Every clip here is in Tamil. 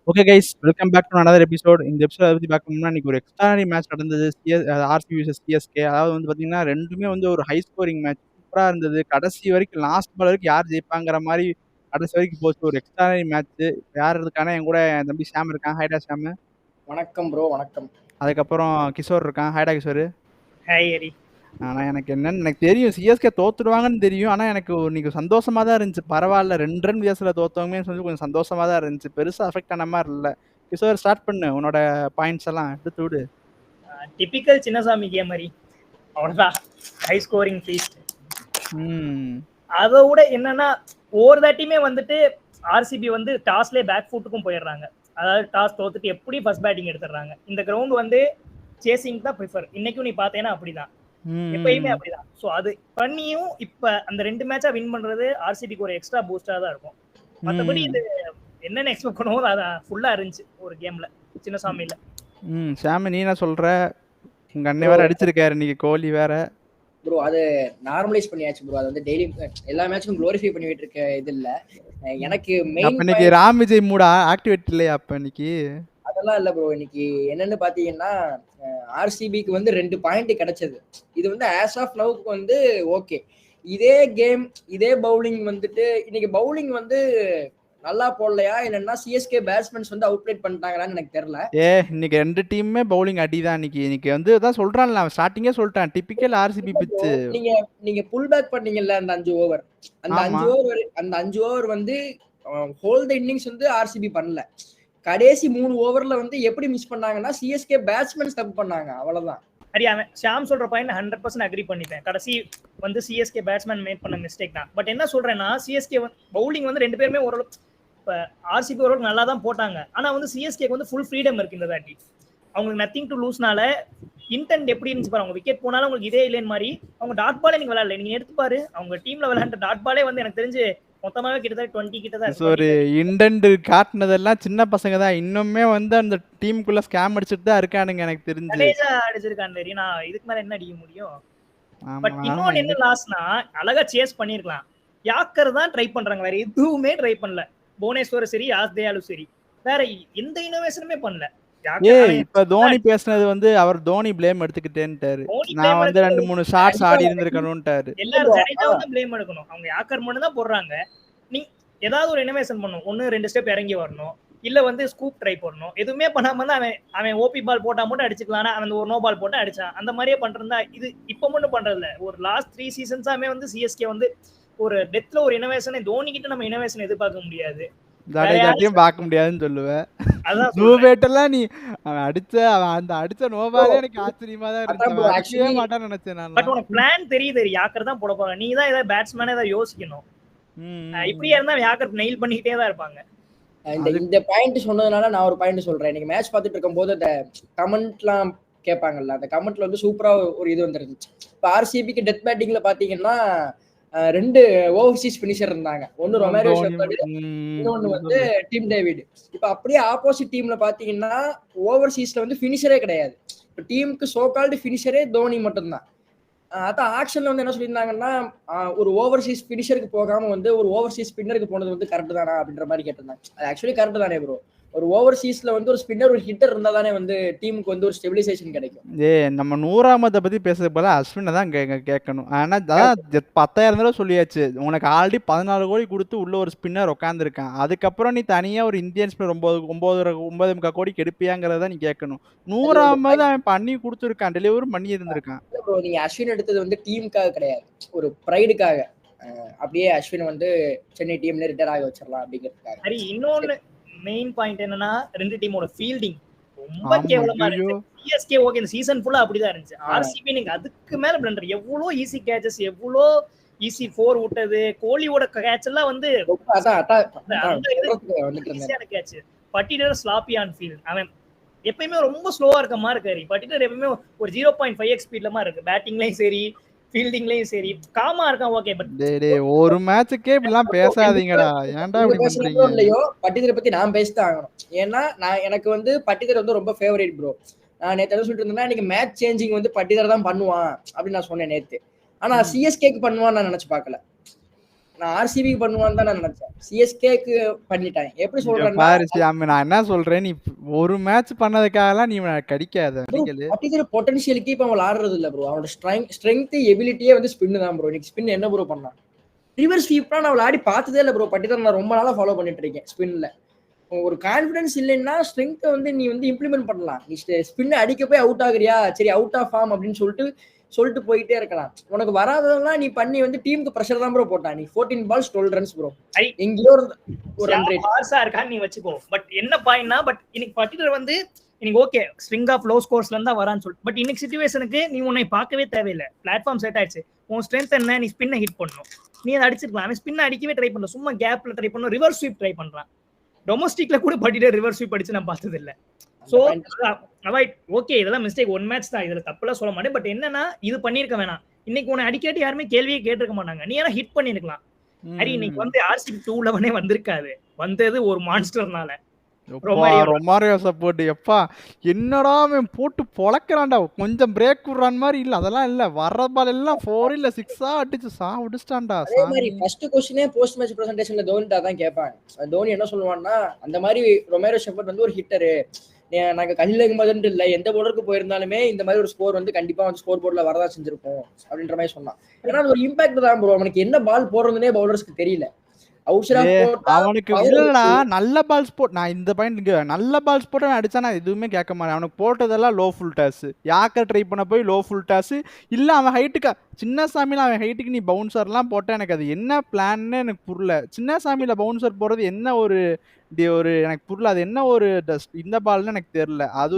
Okay guys, welcome back to another episode. இந்த எபிசோட் எத பத்தி பார்க்கணும்னா, இன்னைக்கு ஒரு எக்ஸ்ட்ரார்டினரி மேட்ச் நடந்தது. RCB versus CSK. அதாவது வந்து பார்த்தீங்கன்னா, 2மே வந்து ஒரு ஹை ஸ்கோரிங் மேட்ச். சூப்பரா இருந்தது. கடைசி வரைக்கும் லாஸ்ட் பால் வரைக்கும் யார் ஜெயிப்பாங்கிற மாரி கடைசி வரைக்கும் போச்சு. ஒரு எக்ஸ்ட்ரார்டினரி மேட்ச். யார் இருக்கான்னா, என் கூட என் தம்பி ஷாம் இருக்கான். ஹாய்டா ஷாமு. வணக்கம் ப்ரோ, வணக்கம். அதுக்கப்புறம் கிஷோர் இருக்கான். ஹாய்டா கிஷோரு. ஹாய் ஹரி. ஆனா எனக்கு என்னன்னு எனக்கு தெரியும். சிஎஸ்கே தோத்துடுவாங்கன்னு தெரியும். ஆனா எனக்கு இன்னைக்கு சந்தோஷமா தான் இருந்துச்சு. பரவால்ல 2 ரன் வித்தியாசத்துல தோத்தவங்கன்னு சொல்லி கொஞ்சம் சந்தோஷமா தான் இருந்துச்சு. பெருசா அஃபெக்ட் ஆன மாரி இல்ல. கிஷோர் ஸ்டார்ட் பண்ணு. உன்னோட பாயிண்ட்ஸ் எல்லாம் எடுத்து விடு. டிபிக்கல் சின்னசாமி கேம் மாதிரி அவ்வளோதான். High scoring feast. அதை விட என்னன்னா ஒவ்வொரு தாட்டியுமே வந்துட்டு ஆர்சிபி வந்து டாஸ்லேயே பேக் ஃபுட்டுக்கும் போயிடுறாங்க. அதாவது டாஸ் தோத்துட்டு எப்படி ஃபர்ஸ்ட் பேட்டிங் எடுத்துடுறாங்க. இந்த கிரவுண்ட் வந்து சேசிங் தான் ப்ரிஃபர். இன்னைக்கும் நீ பார்த்தேன்னா அப்படிதான், எப்பயுமே அப்படிதான். ஸோ அது பண்ணியும் இப்ப அந்த 2 மேட்சா வின் பண்றது ஆர்சிபிக்கு ஒரு எக்ஸ்ட்ரா பூஸ்டா தான் இருக்கும். மற்றபடி இது என்னென்ன எக்ஸ்பெக்ட் பண்ணுவோம் அதான் ஃபுல்லா இருந்துச்சு ஒரு கேம்ல சின்னசாமியில. ஷாமி நீ என்ன சொல்ற? உங்க அண்ணன் வேற அடிச்சிருக்காரு இன்னைக்கு, கோலி வேற. ப்ரோ அது நார்மலைஸ் பண்ணியாச்சு ப்ரோ. அது வந்து டெய்லி எல்லா மேட்சுக்கும் க்ளோரிஃபை பண்ணிட்டு இருக்க இது இல்ல. எனக்கு மெயின் இன்னைக்கு ராம் விஜய் மூட ஆக்டிவேட் இல்லையா அப்ப இன்னைக்கு? அதெல்லாம் இல்ல ப்ரோ. இன்னைக்கு என்னன்னு பாத்தீங்கன்னா, ஆர்சிபிக்கு வந்து 2 பாயிண்ட் கிடைச்சது. இது வந்து ஆஸ் ஆஃப் நவுக்கு வந்து ஓகே. இதே கேம் இதே பவுலிங் வந்துட்டு இன்னைக்கு பவுலிங் வந்து நல்லா போடலையா இல்லைன்னா சிஎஸ்கே பேட்ஸ்மேன்ஸ் வந்து அவுட் பிளேட் பண்ணிட்டாங்களான்னு எனக்கு தெரியல. இன்னைக்கு 2 டீமுமே பவுலிங் அடிதான். இன்னைக்கு வந்து அதான் சொல்றான்ல, அவன் ஸ்டார்டிங்கே சொல்லிட்டான், டிபிக்கல் ஆர்சிபி பிட்ச். நீங்க புல் பேக் பண்ணீங்கல்ல அந்த 5 ஓவர், அந்த 5 ஓவர் வந்து ஹோல் தி இன்னிங்ஸ் வந்து ஆர்சிபி பண்ணல. கடைசி 3 ஓவர்ல வந்து எப்படி மிஸ் பண்ணாங்கன்னா சிஎஸ்கே பேட்ஸ்மேன்ஸ் தப்பு பண்ணாங்க, அவ்வளவுதான். சரி, அவன் ஷாம் சொல்ற பாயிண்ட் 100% அக்ரி பண்ணிப்பேன். கடைசி வந்து சிஎஸ்கே பேட்ஸ்மேன் மேக் பண்ண மிஸ்டேக் தான். பட் என்ன சொல்றேன்னா, சிஎஸ்கே பவுலிங் வந்து 2 பேருமே ஓரளவு இப்போ ஆர்சிபி ஓரளவுக்கு நல்லா தான் போட்டாங்க. ஆனா வந்து சிஎஸ்கேக்கு வந்து ஃபுல் ஃப்ரீடம் இருக்கு இந்த தாட்டி. அவங்களுக்கு நத்திங் டு லூஸ்னால இன்டென்ட் எப்படி இருந்துச்சு பாரு. அவங்க விக்கெட் போனாலும் அவங்களுக்கு இதே இல்லைன்னு மாதிரி அவங்க டாட் பாலே நீங்க விளையாடல. நீங்க எடுத்து பாரு, அவங்க டீம்ல விளையாண்ட டாட் பாலே வந்து எனக்கு தெரிஞ்சு மொத்தமாவே கிட்டத்தட்ட 20 கிட்ட தான். ஒரு இன்டென்ட் காட்டினதெல்லாம் சின்ன பசங்க தான். இன்னுமே வந்து அந்த டீமுக்குள்ள ஸ்கேம் அடிச்சிட்டு தான் இருக்கானுங்க எனக்கு தெரிஞ்சு. அடிச்சிருக்கான்னு தெரியும். நான் இதுக்கு மேல என்ன அடிக்க முடியும்? பட் இன்னொன்னு என்ன லாஸ்னா, அழகா சேஸ் பண்ணிருக்கலாம். யாக்கர் தான் ட்ரை பண்றாங்க, வேற எதுவுமே ட்ரை பண்ணல. புவனேஸ்வர் சரி, யாஸ் தயாலு சரி, வேற எந்த இனோவேஷனுமே பண்ணல. இப்ப தோனி பேசுனது வந்து அவர் தோனி பிளேம் எடுத்துக்கிட்டேன்ட்டாரு. நான் வந்து 2-3 ஷாட்ஸ் ஆடி இருந்திருக்கணும்ட்டாரு. எல்லாரும் ஜடேஜாவை தான் பிளேம் எடுக்கணும். அவங்க யாக்கர் மட்டும் தான் போடுறாங்க. நீ ஏதாவது ஒரு இனோவேஷன் பண்ணணும். 1-2 ஸ்டெப் இறங்கி வரணும், இல்ல வந்து ஸ்கூப் ட்ரை பண்ணணும். எதுவுமே பண்ணாம தான் அவன் ஓபி பால் போட்டா மட்டும் அடிச்சுக்கலாம், அவன் ஒரு நோ பால் போட்டு அடிச்சான். அந்த மாதிரியே பண்றதா இது இப்ப மட்டும் பண்றதில்ல. ஒரு லாஸ்ட் 3 சீசன்ஸாமே வந்து சிஎஸ்கே வந்து ஒரு டெத்ல ஒரு இனோவேஷன். தோனி கிட்ட நம்ம இனோவேஷன் எதிர்பார்க்க முடியாது, ஜடேஜாட்டையும் பார்க்க முடியாதுன்னு சொல்லுவேன். நீ அவன் அடிச்ச நோபாலே எனக்கு ஆச்சரியமா தான் இருந்துச்சு. மாட்டான்னு நினைச்சேன் நான். பட் உனக்கு பிளான் தெரியுது, யாக்கர் தான் போட போறாங்க. நீ தான் ஏதாவது பேட்ஸ்மேனே ஏதாவது யோசிக்கணும். இப்படியே இருந்தா யாக்கர் நெயில் பண்ணிக்கிட்டே தான் இருப்பாங்க. இந்த பாயிண்ட் சொன்னதுனால நான் ஒரு பாயிண்ட் சொல்றேன். இன்னைக்கு மேட்ச் பார்த்துட்டு இருக்கும்போது அந்த கமெண்ட்லாம் கேட்பாங்கல்ல, அந்த கமெண்ட்ல வந்து சூப்பரா ஒரு இது வந்துருந்துச்சு. இப்போ ஆர்சிபிக்கு டெத் பேட்டிங்ல பாத்தீங்கன்னா 2 ஓவர்சீஸ் பினிஷர் இருந்தாங்க. ஒன்னு ரொமேரியோ ஷெப்பர்ட், இன்னொன்னு வந்து டிம் டேவிட். இப்ப அப்படியே ஆப்போசிட் டீம்ல பாத்தீங்கன்னா ஓவர்சீஸ்ல வந்து பினிஷரே கிடையாது. இப்ப டீமுக்கு சோ கால்டு பினிஷரே தோனி மட்டும்தான். அதான் ஆக்ஷன்ல வந்து என்ன சொல்லியிருந்தாங்கன்னா, ஒரு ஓவர்சீஸ் பினிஷருக்கு போகாம வந்து ஒரு ஓவர்சீஸ் ஸ்பின்னருக்கு போனது வந்து கரெக்ட் தானா அப்படின்ற மாதிரி கேட்டிருந்தாங்க. அது ஆக்சுவலி கரெக்ட் தானே ப்ரோ. ஒரு ஓவர்சீஸ்ல வந்து ஒரு ஸ்பின்னர் ஒரு ஹிட்டர் இருந்தா தானே வந்து டீமுக்கு வந்து ஒரு ஸ்டெபிலைசேஷன் கிடைக்கும். நம்ம 100ஆமத பத்தி பேசுறது போல அஸ்வினை தான் கேட்கணும். ஆனா 10,000 தடவை சொல்லியாச்சு, உனக்கு ஆல்ரெடி 14 கோடி கொடுத்து உள்ள ஒரு ஸ்பின்னர் உட்காந்துருக்கான். அதுக்கப்புறம் நீ தனியா ஒரு இந்தியன் ஸ்பின்னர் 9.5 கோடிக்கு எடுப்பியாங்கிறத நீ கேட்கணும். 100ஆமது அவன் பண்ணி கொடுத்துருக்கான், டெலிவரும் பண்ணி இருந்திருக்கான். நீங்க அஸ்வின் எடுத்தது வந்து டீமுக்காக கிடையாது, ஒரு ப்ரைடுக்காக. அப்படியே அஸ்வின் வந்து சென்னை டீம்ல ரிட்டையர் ஆகி வச்சிடலாம் அப்படிங்கிறதுக்காக. சரி, இன்னொன்னு மெயின் பாயிண்ட் என்னன்னா, 2 டீமோட ஃபீல்டிங் ரொம்ப கேவலமா இருந்துச்சு. சிஎஸ்கே ஓகே, இந்த சீசன் ஃபுல்லா அப்படிதான் இருந்துச்சு. ஆர்சிபி நீங்க அதுக்கு மேல பிளண்டர். எவ்வளவு ஈஸி கேட்சஸ், எவ்வளவு ஈஸி 4 விட்டது. கோலியோட கேட்ச் எல்லாம் வந்து catch. Patidar sloppy on field. அவன் எப்பயுமே ரொம்ப ஸ்லோவா இருக்க மாதிரி இருக்காரு. பட்டிடர் எப்பயுமே ஒரு 0.5x ஸ்பீட்ல மாதிரி இருக்கு. பேட்டிங்லயும் சரி, ஃபீல்டிங்லயும் சரி காமா இருக்கான். ஓகே, பட் ஒரு மேட்சுக்கே இப்படிலாம் பேசாதீங்கடா. ஏன்டா இப்படி பண்றீங்க? இல்லையோ பட்டிதரை பத்தி நான் பேசிதான் ஆகணும். ஏன்னா எனக்கு வந்து பட்டிதர் வந்து ரொம்ப ஃபேவரட் ப்ரோ. நான் நேற்று என்ன சொல்லிட்டு இருந்தேன்னா, இன்னைக்கு மேட்ச் சேஞ்சிங் வந்து பட்டிதர் தான் பண்ணுவான் அப்படின்னு நான் சொன்னேன் நேத்து. ஆனா சிஎஸ்கேக்கு பண்ணுவான்னு நான் நினைச்சு பார்க்கல. நான் ஆர்சிபிக்கு பண்ணுவான்னு தான் நான் நினைச்சேன். சிஎஸ்கேக்கு பண்ணிட்டேன். எப்படி இங்க சொல்றேன்னா பாரு ஷியாமு, நான் என்ன சொல்றேன், நீ ஒரு மேட்ச் பண்ணதுக்காகலாம் நீ கடிக்காத ப்ரோ அடிக்கலு. பர்டிகுலர் பொட்டன்ஷியலுக்கு இப்போ அவன் ஆடுறது இல்ல ப்ரோ. அவனோட ஸ்ட்ரென்த் எபிலிட்டியே வந்து ஸ்பின் தான் ப்ரோ. இன்னைக்கு ஸ்பின் என்ன ப்ரோ பண்ணான்? ரிவர்ஸ் ஸ்வீப்லாம் நான் அவளை ஆடி பார்த்ததே இல்லை ப்ரோ. பர்டிகுலர் நான் ரொம்ப நாளா ஃபாலோ பண்ணிட்டு இருக்கேன் ஸ்பின்ல. ஒரு கான்ஃபிடன்ஸ் இல்லைன்னா ஸ்ட்ரென்த்தை வந்து நீ வந்து இம்ப்ளிமெண்ட் பண்ணலாம். நீ ஸ்பின்னை அடிக்க போய் அவுட் ஆகுறியா, சரி அவுட் ஆஃப் ஃபார்ம் அப்படின்னு சொல்லிட்டு போயிட்டே இருக்கலாம். உனக்கு வராததெல்லாம் நீ பண்ணி வந்து டீமுக்கு ப்ரெஷர் தான் ப்ரோ போட்டான். நீ 14 balls 12 runs ப்ரோ. எங்கேயோ ஒரு ரன் ரேட் ஹார்ஸா இருக்கான்னு நீ வச்சுக்கோ. பட் என்ன பாயிண்ட்னா, பட் இன்னைக்கு பர்டிகுலர் வந்து இன்னைக்கு ஓகே ஸ்ட்ரிங் ஆஃப் லோ ஸ்கோர்ஸ்ல இருந்தா வரான்னு சொல்லி, பட் இன்னைக்கு சிச்சுவேஷனுக்கு நீ உன்னை பார்க்கவே தேவையில்லை. பிளாட்ஃபார்ம் செட் ஆயிடுச்சு. உன் ஸ்ட்ரென்த் என்ன, நீ ஸ்பின்னை ஹிட் பண்ணணும். நீ அதை அடிச்சிருக்கலாம். அவன் ஸ்பின்னை அடிக்கவே ட்ரை பண்ணல, சும்மா கேப்ல ட்ரை பண்ணணும், ரிவர்ஸ் ஸ்வீப் ட்ரை பண்றான். டொமஸ்டிக்ல கூட பர்டிகுலர் ரிவர்ஸ் ஸ்வீப் அடிச்சு நான் பார்த்தது இல்லை. So avoid. ஓகே இதெல்லாம் மிஸ்டேக், ஒன் மேட்ச் தான், இதுல தப்புலாம் சொல்ல மாட்டேன். பட் என்னன்னா இது பண்ணிருக்க வேணாம். இன்னைக்கு உன்னை அடிக்கடி யாருமே கேள்வியே கேட்டிருக்க மாட்டாங்க. நீ ஏன்னா ஹிட் பண்ணிருக்கலாம். அரி இன்னைக்கு வந்து ஆர்சிபி 2-11 வந்திருக்காது, வந்தது ஒரு மான்ஸ்டர்னால. ரொமாரியோ சப்போர்ட் எப்பா என்னடா அவன் போட்டு பொழக்கிறான்டா. கொஞ்சம் பிரேக் விடுறான் மாதிரி இல்ல, அதெல்லாம் இல்ல. வர்ற பால் எல்லாம் 4 இல்ல 6 அடிச்சு சாவடிச்சிட்டான்டா. அதே மாதிரி ஃபர்ஸ்ட் क्वेश्चनே போஸ்ட் மேட்ச் பிரசன்டேஷன்ல தோனிட்டா தான் கேட்பாங்க. தோனி என்ன சொல்லுவான்னா, அந்த மாதிரி ரொமேரோ ஷெப்பர்ட் வந்து ஒரு ஹிட்டரு, நாங்க கல்லில் மதுன்ட்டு இல்லை, எந்த போர்டருக்கு போயிருந்தாலுமே இந்த மாதிரி ஒரு ஸ்கோர் வந்து கண்டிப்பா வந்து ஸ்கோர் போர்ட்ல வரதா செஞ்சிருப்போம் அப்படின்ற மாதிரி சொன்னான். ஏன்னா அது ஒரு இம்பாக்ட் தான் ப்ரோ. அவனுக்கு என்ன பால் போடுறதுன்னே பவுலர்ஸ்க்கு தெரியல. அவனுக்கு இல்லடா நல்ல பால்ஸ் போட். நான் இந்த பாயிண்ட் இங்க நல்ல பால்ஸ் போட்டு அடிச்சா நான் எதுவுமே கேட்க மாட்டேன். அவனுக்கு போட்டதெல்லாம் low full toss. Yorker try பண்ண போய் லோ ஃபுல் டாஸ் இல்ல. அவன் ஹைட்டுக்கு சின்ன சாமியில அவன் ஹைட்டுக்கு நீ பவுன்சர்லாம் போட்ட எனக்கு அது என்ன பிளான்னு எனக்கு புரியல. சின்ன சாமியில பவுன்சர் போறது என்ன ஒரு எனக்கு புரியல. அது என்ன ஒரு இந்த பால்னு எனக்கு தெரியல. அது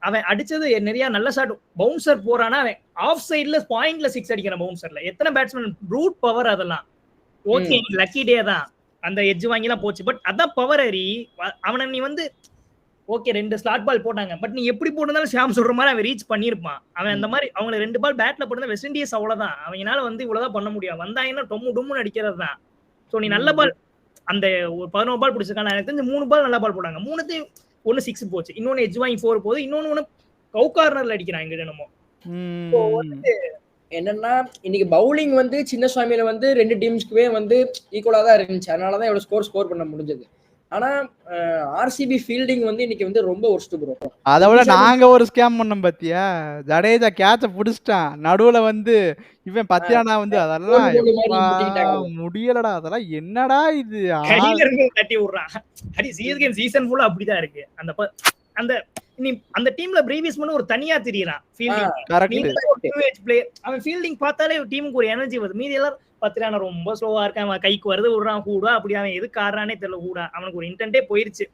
அவன் அடிச்சது நிறைய நல்ல ஷாட். பவுன்சர் போறானா அவன் ஆஃப் சைட்ல பாயிண்ட்ல 6 அடிக்கிறான் பவுன்சர்ல. எத்தனை பேட்ஸ்மேன் ப்ரூட் பவர் அதெல்லாம். ஓகே லக்கி டே தான், அந்த எட்ஜ் வாங்கிலாம் போச்சு. பட் அதான் பவர் அரி. அவனை நீ வந்து ஓகே 2 ஸ்லாட் பால் போட்டாங்க, பட் நீ எப்படி போட்டிருந்தாலும் ஷாம் சொல்ற மாதிரி அவன் ரீச் பண்ணிருப்பான். அவன் அந்த மாதிரி அவங்க 2 பால் பேட்ல போட்டு வெஸ்ட் இண்டீஸ் அவ்வளவுதான். அவங்களால வந்து இவ்வளவுதான் பண்ண முடியும். வந்தாங்கன்னா டொம்முன்னு அடிக்கிறது தான். ஸோ நீ நல்ல பால் அந்த ஒரு 11 பால் பிடிச்சிருக்காங்க. எனக்கு தெரிஞ்சு 3 பால் நல்ல பால் போட்டாங்க. 3 ஒன்னு 6 போச்சு, இன்னொன்னு எட்ஜ் வாங்கி 4 போகுது, இன்னொன்னு கவு கார்னர்ல அடிக்கிறான் எங்க என்னமோ. என்னன்னா இன்னைக்கு பவுலிங் வந்து சின்ன சுவாமியில வந்து 2 டீம்ஸ்க்குமே வந்து ஈக்குவலா தான் இருந்துச்சு. அதனாலதான் இவ்வளவு ஸ்கோர் பண்ண முடிஞ்சது. ஆனா ஆர்சிபி ஃபீல்டிங் வந்து இன்னைக்கு வந்து ரொம்ப ஒர்ஸ்ட் ப்ரோ. அதை விட நாங்க ஒரு ஸ்கேம் பண்ணோம் பாத்தியா. ஜடேஜா கேட்ச புடிச்சிட்டான் நடுவுல வந்து. இவன் பத்தியானா வந்து அதெல்லாம் முடியலடா. அதெல்லாம் என்னடா இது தட்டி விடுறான். அடி சிஎஸ்கே சீசன் ஃபுல்லா அப்படிதான் இருக்கு. அந்த டீம்ல பிரீவியஸ் பண்ண ஒரு தனியா தெரியறான் ஃபீல்டிங். அவன் ஃபீல்டிங் பார்த்தாலே டீமுக்கு ஒரு எனர்ஜி வருது. மீதி எல்லாரும் பத்திரான ரொம்ப ஸ்லோவா இருக்கான், அவன் கைக்கு வருது விடுறான் கூடா. அப்படி அவன் எதுக்கு ஆடுறானே தெரியல கூடா. அவனுக்கு ஒரு இன்டென்ட்டே போயிருச்சு.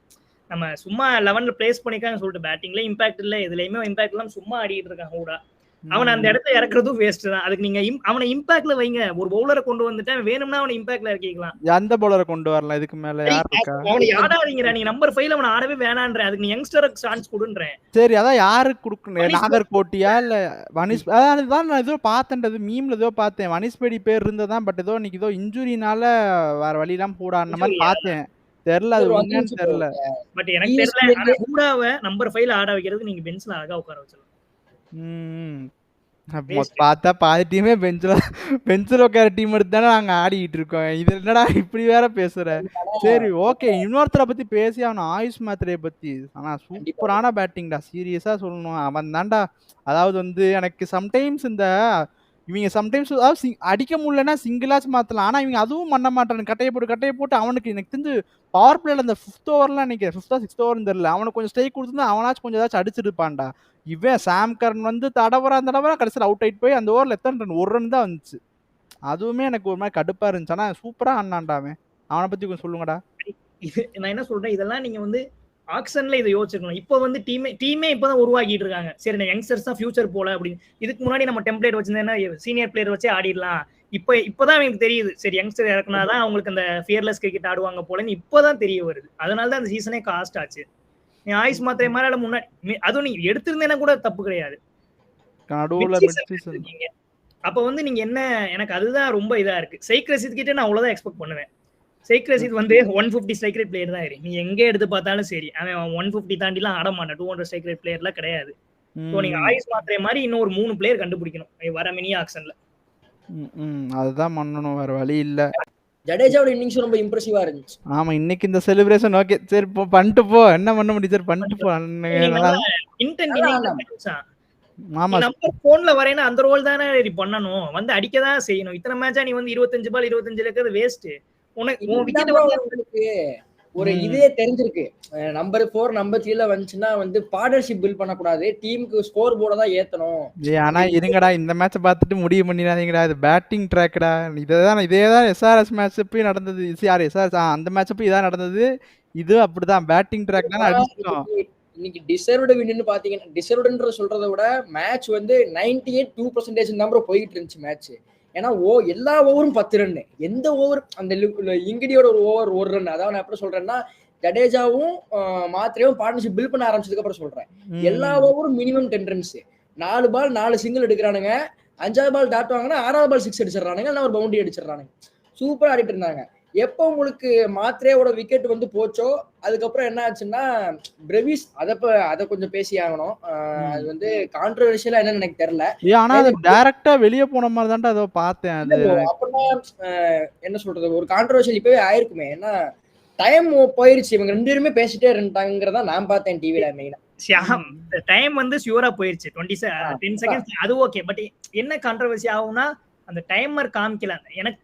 நம்ம சும்மா 11ல பிளேஸ் பண்ணிக்கான்னு சொல்லிட்டு பேட்டிங்ல இம்பாக்ட் இல்ல, எதுலயுமே இம்பாக்ட் இல்லாம சும்மா ஆடிட்டு இருக்கான் கூடா. அவன் அந்த இடத்துல இறக்குறதும் வேஸ்ட் தான். அதுக்கு நீங்க அவனை இம்பாக்ட்ல வைங்க. ஒரு பவுலரை கொண்டு வந்துட்டேன், வேணும்னா அவனை இம்பாக்ட்ல இறக்கிக்கலாம். எந்த பவுலரை கொண்டு வரலாம் இதுக்கு மேல யார் இருக்கா? அவனை ஆடாதீங்கடா. நீங்க நம்பர் 5ல அவனை ஆடவே வேணான்ற. அதுக்கு நீ யங்ஸ்டருக்கு சான்ஸ் கொடுன்றேன். சரி அதான் யாருக்கு கொடுக்கணும்? நாகர்கோட்டியா இல்ல வனிஷ்? அதான் நான் ஏதோ பார்த்தேன்றது மீம்ல ஏதோ பார்த்தேன். வனிஷ்பேடி பேர் இருந்ததான். பட் ஏதோ இன்னைக்கு ஏதோ இன்ஜுரினால வேற வழி எல்லாம் போடான்னு மாதிரி பார்த்தேன். தெரியல அது உண்மைன்னு தெரியல. பட் எனக்கு தெரியல. கூடாவை நம்பர் 5ல ஆட வைக்கிறது நீங்க பெஞ்ச்ல அழகா உட்கார வச்சிடலாம். பார்த்தா பாதி டீமே பெஞ்சில் உட்கார டீம் எடுத்து தானே நாங்க ஆடிக்கிட்டு இருக்கோம். இது என்னடா இப்படி வேற பேசுற? சரி ஓகே, இன்னொருத்தரை பத்தி பேசி அவன் ஆயுஷ் மாத்திரையை பத்தி. ஆனா சூப்பரான பேட்டிங்டா, சீரியஸா சொல்லணும். அவன் தான்டா. அதாவது வந்து எனக்கு சம்டைம்ஸ் இந்த இவங்க சம்டைம்ஸ் அதாவது அடிக்க முடியலன்னா சிங்கிளாச்சு மாத்தலாம். ஆனா இவங்க அதுவும் பண்ண மாட்டானு. கட்டையை போட்டு அவனுக்கு எனக்கு தெரிஞ்சு பவர் பிளேல அந்த 5th ஓவர்லாம் நினைக்கிறேன், 5th or 6th ஓவர்னு தெரியல, அவனுக்கு கொஞ்சம் ஸ்ட்ரைக் கொடுத்துருந்தா அவனாச்சும் கொஞ்சம் ஏதாச்சும் அடிச்சிருப்பான்டா. இவன் சாம் கரன் வந்து தடவரா கடைசியில் அவுட் ஆயிட்டு போய் அந்த ஓவரில் எத்தனை ரன்? 1 ரன் தான் வந்துச்சு. அதுவுமே எனக்கு ஒரு மாதிரி கடுப்பா இருந்துச்சு. ஆனா சூப்பரா ஆனான்டா அவன். அவனை பத்தி கொஞ்சம் சொல்லுங்கடா. நான் என்ன சொல்றேன், இதெல்லாம் நீங்க வந்து ஆக்ஷன்ல இதை யோசிச்சுக்கணும். இப்போ வந்து டீமே இப்பதான் உருவாக்கிட்டு இருக்காங்க. சரி நான் யங்ஸ்டர்ஸ் தான் ஃபியூச்சர் போல அப்படின்னு. இதுக்கு முன்னாடி நம்ம டெம்ப்ளேட் வச்சிருந்தேன்னா சீனியர் பிளேயர் வச்சே ஆடிடலாம். இப்பதான் எனக்கு தெரியுது, சரி யங்ஸ்டர் இறக்குனாதான் அவங்களுக்கு அந்த ஃபியர்லெஸ் கிரிக்கெட் ஆடுவாங்க போலன்னு இப்பதான் தெரிய வருது. அதனாலதான் அந்த சீசனே காஸ்ட் ஆச்சு. நீ ஆயுஷ் மாத்திரை மாதிரி முன்னாடி அதுவும் நீங்க எடுத்திருந்தேன்னா கூட தப்பு கிடையாது. அப்ப வந்து நீங்க என்ன, எனக்கு அதுதான் ரொம்ப இதா இருக்கு. ஷேக் ரஷீத் கிட்ட நான் அவ்வளவுதான் எக்ஸ்பெக்ட் பண்ணுவேன். ஷேக் ரஷீத் வந்து 150 ஸ்ட்ரைக் ரேட் பிளேயர் தான். நீ எங்க எடுத்து பார்த்தாலும் சரி அவன் 150 தாண்டிலாம் ஆட மாட்டான். 200 ஸ்ட்ரைக் ரேட் பிளேயர்லாம் கிடையாது. ஸோ நீங்க ஆயுஷ் மாத்திரை மாதிரி இன்னும் ஒரு 3 பிளேயர் கண்டுபிடிக்கணும் வர மினி ஆக்ஷன்ல. அதுதான் பண்ணணும், வேற வழி இல்ல. ஜடேஜாவோட இன்னிங்ஸ் ரொம்ப இம்ப்ரெசிவா இருந்துச்சு. ஆமா, இன்னைக்கு இந்த செலிப்ரேஷன் ஓகே. சரி போ பண்ணிட்டு போ. என்ன பண்ண முடியும்? சரி பண்ணிட்டு போ. நீ நல்லா நல்லா இன்டென்ட் நல்லா இன்னிங்ஸ் ஆனான். காமிச்சான். நீ ஆமா. நம்பர் போன்ல வரேன்னா அந்த ரோல் தானே நீ பண்ணணும். வந்து அடிக்க தான் செய்யணும். இத்தனை மேட்சா நீ வந்து 25 பால் 25 இருக்கிறது வேஸ்ட். உனக்கு உன் இதுதான் விக்கெட் bro வந்து உங்களுக்கு ஒரு ம். இதே தெரிஞ்சிருக்கு. நம்பர் 4 நம்பர் 3ல வந்துச்சுன்னா வந்து பார்ட்னர்ஷிப் பில்ட் பண்ணக்கூடாது. டீமுக்கு ஸ்கோர் போர்ட தான் ஏத்தணும். ஆனா இருங்கடா, இந்த மேட்ச பார்த்துட்டு முடிவு பண்ணிடாதீங்கடா. இது பேட்டிங் ட்ராக்டா. இதேதான் எஸ்ஆர்எஸ் மேட்ச் அப்பயும் நடந்தது. எஸ்ஆர்எஸ் அந்த மேட்ச் அப்ப இதான் நடந்தது. இது அப்படிதான் பேட்டிங் ட்ராக் தானே அடிச்சிட்டோம். இன்னைக்கு டிசர்வ்டு வின்னு பாத்தீங்கன்னா, டிசர்வ்டுன்ற சொல்றதை விட மேட்ச் வந்து 98% தான் bro போயிட்டு இருந்துச்சு மேட்ச். ஏன்னா எல்லா ஓவரும் 10 ரன். எந்த ஓவர் அந்த இங்கிடியோட ஒரு ஓவர் 1 ரன். அதாவது நான் எப்படி சொல்றேன்னா, ஜடேஜாவும் மாத்திரையும் பார்ட்னர்ஷிப் பில்ட் பண்ண ஆரம்பிச்சதுக்கு அப்புறம் சொல்றேன். எல்லா ஓவரும் மினிமம் 10 ரன்ஸ். 4 பால் 4 சிங்கிள் எடுக்கிறானுங்க. 5வது பால் டாட் வாங்கினா 6வது பால் 6 அடிச்சிடறானுங்க. இல்ல ஒரு பவுண்டரி அடிச்சிடறானுங்க. சூப்பரா ஆடிட்டு இருந்தாங்க. எப்போ உங்களுக்கு மாத்திரையோட விக்கெட் வந்து போச்சோ அதுக்கப்புறம் என்ன ஆச்சுன்னா, பிரவிஸ் அதை கொஞ்சம் பேசி ஆகணும். அது வந்து கான்ட்ரவர்ஷியலா என்னன்னு எனக்கு தெரியல. ஆனா அது டைரக்டா வெளியே போன மாதிரி தான்டா ஏதோ பார்த்தேன். அது அப்படின்னா என்ன சொல்றது, ஒரு கான்ட்ரவர்ஷியல் இப்பவே ஆயிருக்குமே. ஏன்னா டைம் போயிருச்சு, இவங்க 2 பேருமே பேசிட்டே இருந்தாங்கிறதா நான் பார்த்தேன் டிவில மெயினா. டைம் வந்து ஷியூரா போயிருச்சு. 10 செகண்ட்ஸ் அது ஓகே. பட் என்ன கான்ட்ரவர்சி ஆகும்னா, அந்த டைமர் காமிக்கல. எனக்கு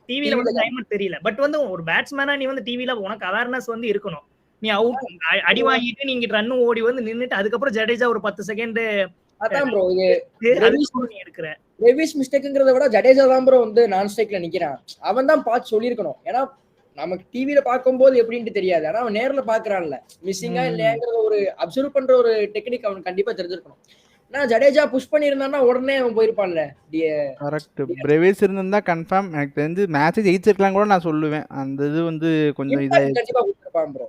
டிவில வந்து டைமர் தெரியல. பட் வந்து ஒரு பேட்ஸ்மேனா நீ வந்து டிவில உனக்கு அவேர்னஸ் வந்து இருக்கணும். நீ அவுட் அடி வாங்கிட்டு நீங்க ரன் ஓடி வந்து நின்னுட்டு அதுக்கப்புறம் ஜடேஜா ஒரு 10 செகண்ட் அதான் ப்ரோ இது நீ எடுக்கிற ரெவிஸ் மிஸ்டேக்குங்கிறத விட ஜடேஜா தான் ப்ரோ வந்து நான் ஸ்ட்ரைக்ல நிக்கிறான். அவன் தான் பார்த்து சொல்லியிருக்கணும். ஏன்னா நமக்கு டிவில பார்க்கும்போது எப்படின்ட்டு தெரியாது. ஆனா அவன் நேர்ல பாக்குறான்ல, மிஸ்ஸிங்கா இல்லையாங்கிறத ஒரு அப்சர்வ் பண்ற ஒரு டெக்னிக் அவன் கண்டிப்பா தெரிஞ்சிருக்கணும். நான் ஜடேஜா புஷ் பண்ணியிருந்தான்னா உடனே அவன் போயிருப்பான்ல. கரெக்ட். பிரேவிஸ் இருந்தா கன்ஃபார்ம் எனக்கு தெரிஞ்சு மேட்ச் ஜெயிச்சிருக்கலாம் கூட நான் சொல்லுவேன். அந்த இது வந்து கொஞ்சம் கண்டிப்பா கொடுத்திருப்பான் ப்ரோ.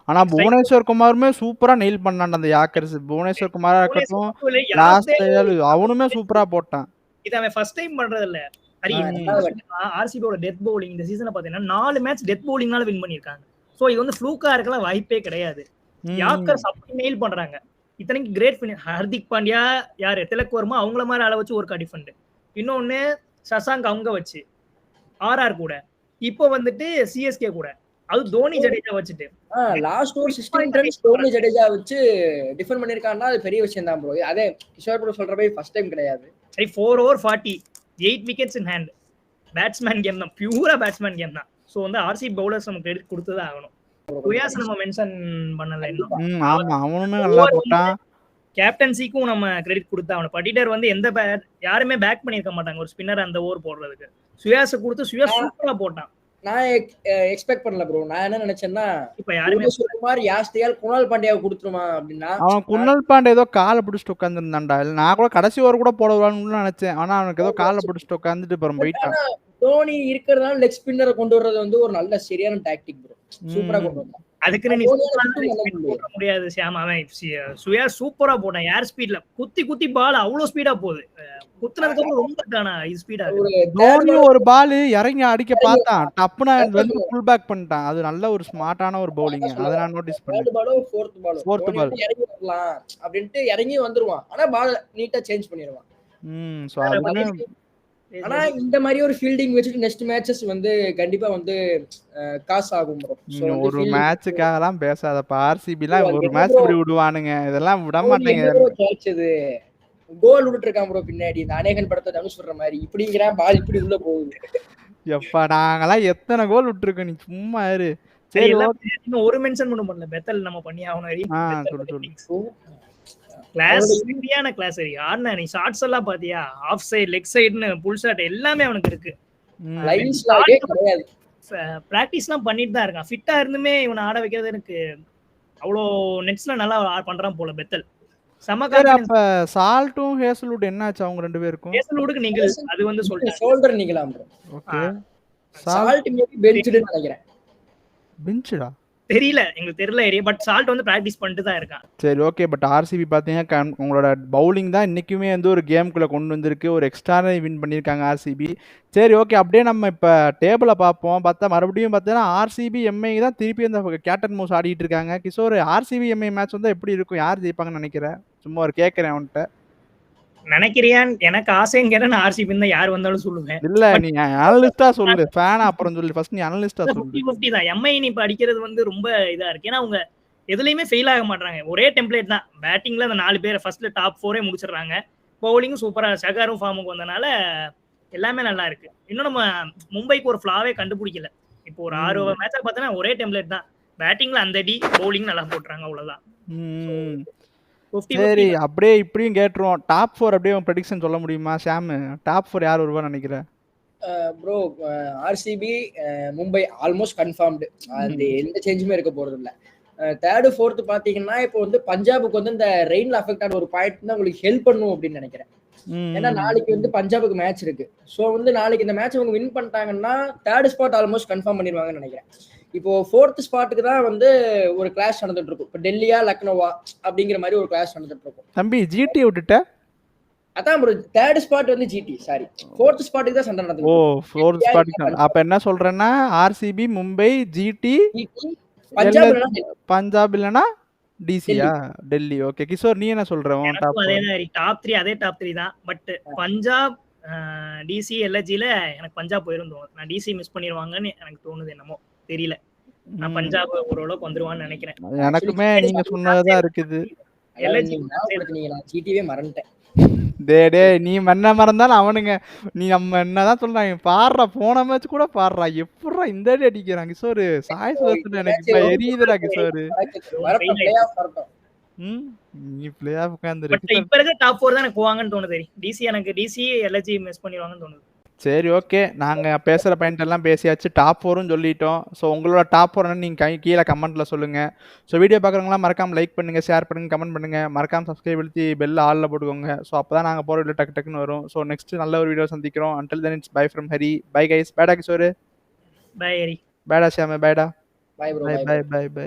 ஆனா புவனேஸ்வர் குமாருமே சூப்பரா நெயில் பண்ணான் அந்த யாக்கர்ஸ். புவனேஸ்வர் குமாரா இருக்கட்டும், லாஸ்ட் அவனுமே சூப்பரா போட்டான். இது அவன் ஃபர்ஸ்ட் டைம் பண்றது இல்ல. ஆர்சிபியோட டெத் பவுலிங் இந்த சீசன்ல பாத்தீங்கன்னா 4 மேட்ச் டெத் பவுலிங்னால வின் பண்ணிருக்காங்க. சோ இது வந்து ஃப்ளூக்கா இருக்கலாம் வாய்ப்பே கிடையாது. யாக்கர்ஸ் அப்படி நெயில் பண்றாங்க. இத்தனைக்கு கிரேட் ஃபினிஷ். ஹர்திக் பாண்டியா யாரு திலக் வர்மா அவங்கள மாதிரி ஆள வச்சு ஒரு டிஃபெண்ட். இன்னொன்னு சசாங்க் அவங்க வச்சு ஆர்ஆர் கூட. இப்போ வந்துட்டு சிஎஸ்கே கூட. அது தோனி ஜடேஜா வச்சுட்டு last over 16 runs Dhoni Jadeja வச்சு டிஃபெண்ட் பண்ணிருக்காங்கன்னா அது பெரிய விஷயம் தான் ப்ரோ. அதே கிஷோர் ப்ரோ சொல்ற மாதிரி ஃபர்ஸ்ட் டைம் கிடையாது. சரி 4 over 40 8 wickets in hand. Batsman game தான், பியூரா பேட்ஸ்மேன் கேம் தான். சோ வந்து ஆர்சிபி பவுலர்ஸ் நம்ம கிரெடிட் கொடுத்ததா ஆகணும். சுயாஸ் நம்ம மென்ஷன் பண்ணல இன்னும். ஆமா அவனுமே நல்லா போட்டான். கேப்டன்சிக்கும் நம்ம கிரெடிட் கொடுத்தா ஆகணும். பட்டிடர் வந்து எந்த யாருமே பேக் பண்ணிருக்க மாட்டாங்க ஒரு ஸ்பின்னர் அந்த ஓவர் போடுறதுக்கு. சுயாஸ் கொடுத்து சுயாஸ் சூப்பரா போட்டான். நான் எக்ஸ்பெக்ட் பண்ணல ப்ரோ. நான் என்ன நினைச்சேன்னா, இப்ப யாருமே குமார் யாஸ்தியால் குணால் பாண்டியாவை கொடுத்துருமா அப்படின்னா, அவன் குணால் பாண்டியா ஏதோ காலை பிடிச்சிட்டு உட்காந்துருந்தான்டா. நான் கூட கடைசி ஓவர் கூட போடுவான்னு நினைச்சேன். ஆனா அவனுக்கு ஏதோ காலை பிடிச்சிட்டு உட்காந்துட்டு அப்புறம் போயிட்டான். தோனி இருக்கிறதுனால லெக் ஸ்பின்னரை கொண்டு வர்றது வந்து ஒரு நல்ல சரியான டாக்டிக் ப்ரோ. சூப்பரா கொண்டு வந்தான். அதுக்கு நீ முடியாது ஷியாம். அவன் சுயா சூப்பரா போட்டான். ஏர் ஸ்பீட்ல குத்தி பால் அவ்வளவு ஸ்பீடா போகுது. குத்துனதுக்கு அப்புறம் ரொம்ப தானா ஸ்பீடா. தோனி ஒரு பால் இறங்கி அடிக்க பார்த்தான். டப்புனா வந்து ஃபுல் பேக் பண்ணிட்டான். அது நல்ல ஒரு ஸ்மார்ட்டான ஒரு பவுலிங். அத நான் நோட்டீஸ் பண்ணேன். ஃபோர்த் பால் இறங்கி வரலாம் அப்படின்ட்டு இறங்கி வந்துருவான். ஆனா பால் நீட்டா சேஞ்ச் பண்ணிடுவான். சோ அதுமே ஆனா இந்த மாதிரி ஒரு ஃபீல்டிங் வச்சுட்டு நெக்ஸ்ட் மேட்சஸ் வந்து கண்டிப்பா வந்து காசு ஆகும் ப்ரோ. ஒரு மேட்சுக்காகலாம் பேசாதப்பா. ஆர்சிபிலாம் ஒரு மேட்ச் இப்படி விடுவானுங்க. இதெல்லாம் விட மாட்டேங்க. கேட்சது கோல் விட்டுட்டு இருக்கான் ப்ரோ பின்னாடி. இந்த அநேகன் படத்தை தனுஷ் சொல்ற மாதிரி இப்படிங்கிறான் பால் இப்படி உள்ள போகுது. எப்பா நாங்கலாம் எத்தனை கோல் விட்டுருக்கோம். நீ சும்மா இரு. சரி இன்னும் ஒரு மென்ஷன் பண்ண பெத்தல் நம்ம பண்ணி ஆகணும். கிளாஸ் சரியான கிளாஸ் சரி. ஆனா நீ ஷாட்ஸ் எல்லாம் பாத்தியா? ஆஃப் சைடு லெக் சைடுன்னு புல் ஷாட் எல்லாமே அவனுக்கு இருக்கு. பிராக்டிஸ்லாம் பண்ணிட்டு தான் இருக்கான். ஃபிட்டா இருந்துமே இவனை ஆட வைக்கிறது எனக்கு அவ்வளோ நெட்ஸ்ல நல்லா பண்றான் போல பெத்தல். அப்ப சால்ட்டும் ஹேசல்வுட் என்னாச்சு அவங்க ரெண்டு பேருக்கும்? ஹேசல்வுட்க்கு நீங்கள் அது வந்து சொல்லிட்டேன் ஷோல்டர் நீங்கலாம் bro. Okay salt maybe benched நினைக்கிறேன். பெஞ்ச்டா தெரியல, எங்களுக்கு தெரியல ஏரியா. பட் சால்ட் வந்து பிராக்டிஸ் பண்ணிட்டு தான் இருக்கான். சரி ஓகே. பட் ஆர்சிபி பார்த்தீங்கன்னா உங்களோட பவுலிங் தான் இன்றைக்குமே வந்து ஒரு கேமுக்குள்ளே கொண்டு வந்திருக்கு. ஒரு எக்ஸ்ட்ரானரி வின் பண்ணியிருக்காங்க ஆர்சிபி. சரி ஓகே. அப்படியே நம்ம இப்போ டேபிளை பார்ப்போம். பார்த்தா மறுபடியும் பார்த்தீங்கன்னா ஆர்சிபி எம்ஐ தான் திருப்பி அந்த கேப்டன் மூவ்ஸ் ஆடிட்டு இருக்காங்க. கிஷோர் ஆர்சிபி எம்ஐ மேட்ச் வந்து எப்படி இருக்கும்? யார் ஜெயிப்பாங்கன்னு நினைக்கிறேன்? சும்மா ஒரு கேட்குறேன் அவன்கிட்ட. நினைக்கிறியான்னு எனக்கு ஆசைன்னு கேட்டா நான் ஆர்சிபி தான் யார் வந்தாலும் சொல்லுவேன். இல்ல பட் நீ அனலிஸ்டா சொல்லு. ஃபேனா அப்புறம் சொல்லு. ஃபர்ஸ்ட் நீ அனலிஸ்டா சொல்லு. 50-50 தான். எம்ஐ இப்ப அடிக்கிறது வந்து ரொம்ப இதா இருக்கு. ஏன்னா அவங்க எதுலயுமே ஃபெயில் ஆக மாட்டாங்க. ஒரே டெம்ப்ளேட் தான். பேட்டிங்ல அந்த 4 பேர் ஃபர்ஸ்ட்ல டாப் 4 முடிச்சிடுறாங்க. பவுலிங்கும் சூப்பரா சகாரும் ஃபார்முக்கு வந்தனால எல்லாமே நல்லா இருக்கு. இன்னும் நம்ம மும்பைக்கு ஒரு ஃபிளாவே கண்டுபிடிக்கல. இப்போ ஒரு 6 மேட்சா பார்த்தா ஒரே டெம்ப்ளேட் தான். பேட்டிங்ல அந்த அடி, பவுலிங் நல்லா போட்டுறாங்க அவ்வளவுதான். ம். 50-50 சரி தான். அப்படியே இப்படியும் கேட்டுருவோம். டாப் 4 அப்படியே உன் ப்ரெடிக்ஷன் சொல்ல முடியுமா ஷாம்? டாப் 4 யார் வருவான்னு நினைக்கிற? Bro RCB Mumbai almost confirmed. அது எந்த சேஞ்சுமே இருக்க போறது இல்ல. தேர்டு ஃபோர்த்து பாத்தீங்கன்னா இப்போ வந்து பஞ்சாபுக்கு வந்து இந்த ரெயின்ல அஃபெக்ட் ஆன ஒரு பாயிண்ட் தான் உங்களுக்கு ஹெல்ப் பண்ணும் அப்படின்னு நினைக்கிறேன். ஏன்னா நாளைக்கு வந்து பஞ்சாபுக்கு மேட்ச் இருக்கு. ஸோ வந்து நாளைக்கு இந்த மேட்ச் அவங்க வின் பண்ணிட்டாங்கன்னா தேர்ட் ஸ்பாட் ஆல்மோஸ்ட் கன்ஃபார்ம் பண்ணிடுவாங்கன்னு நினைக்கிறேன். இப்போ ஃபோர்த் ஸ்பாட்டுக்கு தான் வந்து ஒரு கிளாஷ் நடந்துட்டு இருக்கும். இப்போ டெல்லியா லக்னோவா அப்படிங்கிற மாதிரி ஒரு கிளாஷ் நடந்துட்டு இருக்கும். தம்பி ஜிடி விட்டுட்ட? அதான் ப்ரோ தேர்ட் ஸ்பாட் வந்து ஜிடி, சாரி ஃபோர்த் ஸ்பாட்டுக்கு தான் சண்டை நடந்துட்டு ஓ இருக்கும். ஃபோர்த் ஸ்பாட்டுக்கு. அப்ப என்ன சொல்றேன்னா ஆர்சிபி, மும்பை, ஜிடி, பஞ்சாப் இல்லைன்னா பஞ்சாப் இல்லனா டிசியா, டெல்லி. ஓகே கிஷோர் நீ என்ன சொல்ற? எனக்கும் அதே தான். டாப் 3 அதே டாப் 3 தான். பட் பஞ்சாப், டிசி, எல்எஸ்ஜில எனக்கு பஞ்சாப் போயிரும் தோணுது. நான் டிசி மிஸ் பண்ணிடுவாங்கன்னு எனக்கு தோணுது, என்னமோ தெரியல. நான் பஞ்சாப் ஓரளவுக்கு வந்துருவான்னு நினைக்கிறேன். எனக்குமே நீங்க சொன்னதுதான் இருக்குது. எல்எஸ்ஜி நான் ஜிடிவே மறந்துட்டேன். டே நீ என்ன மறந்தாலும் அவனுங்க நீ நம்ம என்னதான் சொல்றாங்க பாடுறா. போன மேட்ச் கூட பாடுறா. எப்படா இந்த அடி அடிக்கிறான் கிஷோரு? சாய் சுதர்சன் எனக்கு எரியுதுடா கிஷோரு. நீ பிளே ஆஃப் உட்கார்ந்துருக்கு. இப்ப இருக்க டாப் 4 தான் எனக்கு போவாங்கன்னு தோணுது. டிசி எனக்கு டிசி எல்எஸ்ஜி மிஸ் பண்ணிடுவாங்கன்னு தோணுது. சரி ஓகே, நாங்க பேசுற பாயிண்ட் எல்லாம் பேசியாச்சு. டாப் 4ம் சொல்லிட்டோம். ஸோ உங்களோட டாப் 4 நீங்க கீழே கமெண்ட்ல சொல்லுங்க. ஸோ வீடியோ பார்க்குறவங்களாம் மறக்காம லைக் பண்ணுங்க, ஷேர் பண்ணுங்க, கமெண்ட் பண்ணுங்க. மறக்காம சப்ஸ்கிரைப் எழுதி பெல் ஆல்ல போட்டுக்கோங்க. ஸோ அப்பதான் நாங்க போற வீடியோ டக்கு டக்குன்னு வரும். ஸோ நெக்ஸ்ட் நல்ல ஒரு வீடியோ சந்திக்கிறோம். until then it's bye from Hari. Bye guys. பேடா கிஷோரு. பை ஹரி. பேடா ஷாமு. பேடா. Bye bro. Bye bye bye by.